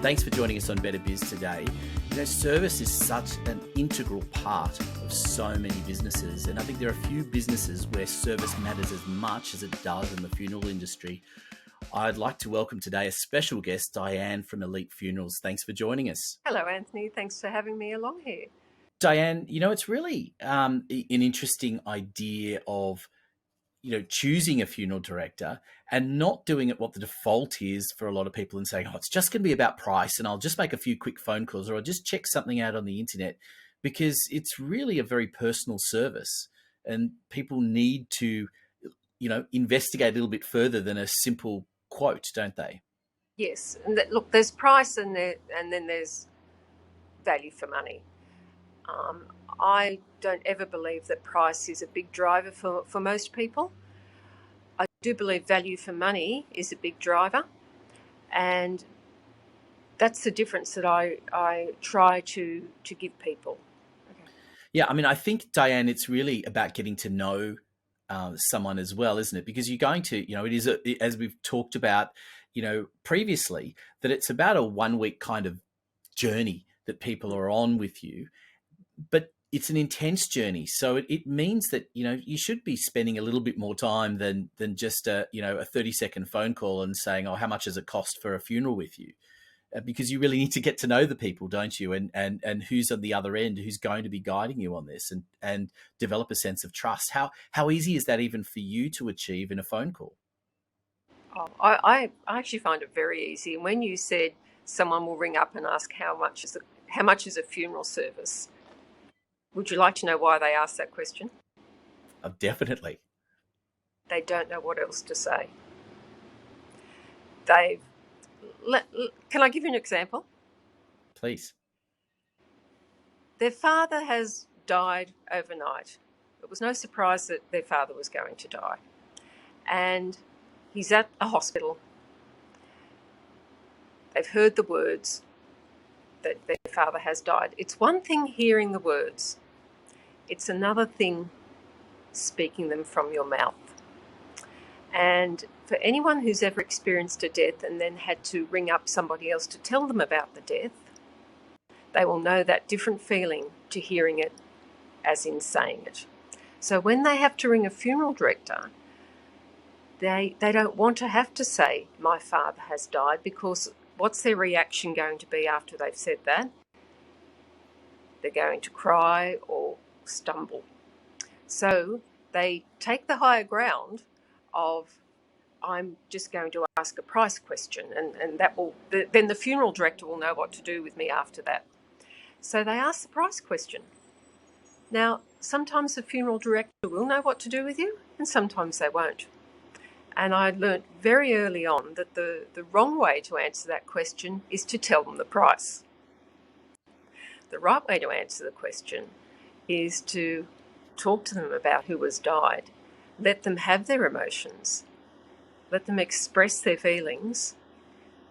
Thanks for joining us on Better Biz today. Service is such an integral part of so many businesses, and I think there are a few businesses where service matters as much as it does in the funeral industry. I'd like to welcome today a special guest, Diane from Elite Funerals. Thanks for joining us. Hello, Anthony. Thanks for having me along here. Diane, it's really an interesting idea of choosing a funeral director and not doing it what the default is for a lot of people and saying, it's just going to be about price and I'll just make a few quick phone calls or I'll just check something out on the internet, because it's really a very personal service and people need to, investigate a little bit further than a simple quote, don't they? Yes. And look, there's price and then there's value for money. I don't ever believe that price is a big driver for most people. I do believe value for money is a big driver, and that's the difference that I try to give people. Okay. Yeah, I think, Diane, it's really about getting to know someone as well, isn't it? Because you're going to, it is, as we've talked about, previously, that it's about a 1 week kind of journey that people are on with you, but it's an intense journey. So it means that, you should be spending a little bit more time than just a 30-second phone call and saying, how much does it cost for a funeral with you? Because you really need to get to know the people, don't you? And who's on the other end, who's going to be guiding you on this and develop a sense of trust. How easy is that even for you to achieve in a phone call? Oh, I actually find it very easy. And when you said someone will ring up and ask how much is a funeral service, would you like to know why they asked that question? Definitely. They don't know what else to say. Can I give you an example? Please. Their father has died overnight. It was no surprise that their father was going to die. And he's at a hospital. They've heard the words that their father has died. It's one thing hearing the words. It's another thing speaking them from your mouth. And for anyone who's ever experienced a death and then had to ring up somebody else to tell them about the death, they will know that different feeling to hearing it as in saying it. So when they have to ring a funeral director, they don't want to have to say, my father has died, because what's their reaction going to be after they've said that? They're going to cry or stumble. So they take the higher ground of, I'm just going to ask a price question, and that will then the funeral director will know what to do with me after that. So they ask the price question. Now, sometimes the funeral director will know what to do with you, and sometimes they won't. And I learnt very early on that the wrong way to answer that question is to tell them the price. The right way to answer the question is to talk to them about who has died. Let them have their emotions. Let them express their feelings.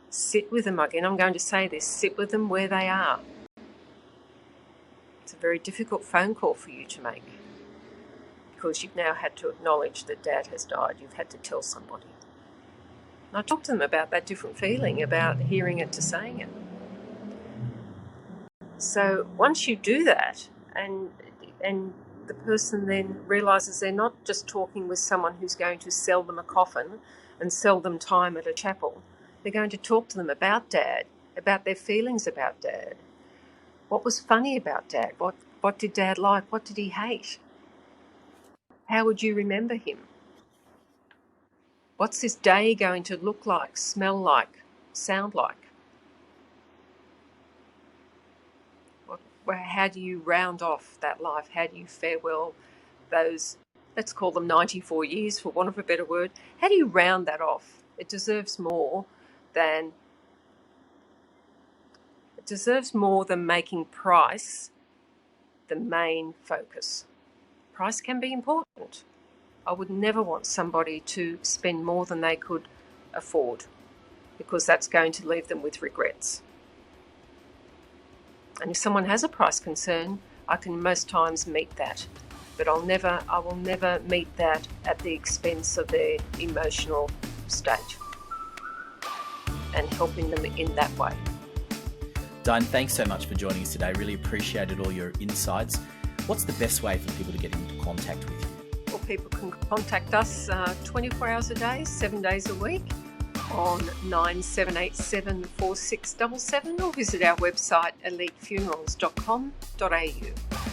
Sit with them. Again, I'm going to say this, sit with them where they are. It's a very difficult phone call for you to make, because you've now had to acknowledge that Dad has died. You've had to tell somebody. And I talk to them about that different feeling, about hearing it to saying it. So once you do that, and the person then realises they're not just talking with someone who's going to sell them a coffin and sell them time at a chapel. They're going to talk to them about Dad, about their feelings about Dad. What was funny about Dad? What did Dad like? What did he hate? How would you remember him? What's this day going to look like, smell like, sound like? How do you round off that life? How do you farewell those, let's call them 94 years for want of a better word? How do you round that off? It deserves more than making price the main focus. Price can be important. I would never want somebody to spend more than they could afford, because that's going to leave them with regrets. And if someone has a price concern, I can most times meet that. But I will never meet that at the expense of their emotional state and helping them in that way. Diane, thanks so much for joining us today. Really appreciated all your insights. What's the best way for people to get into contact with you? Well, people can contact us 24 hours a day, 7 days a week on 9787 4677 or visit our website elitefunerals.com.au.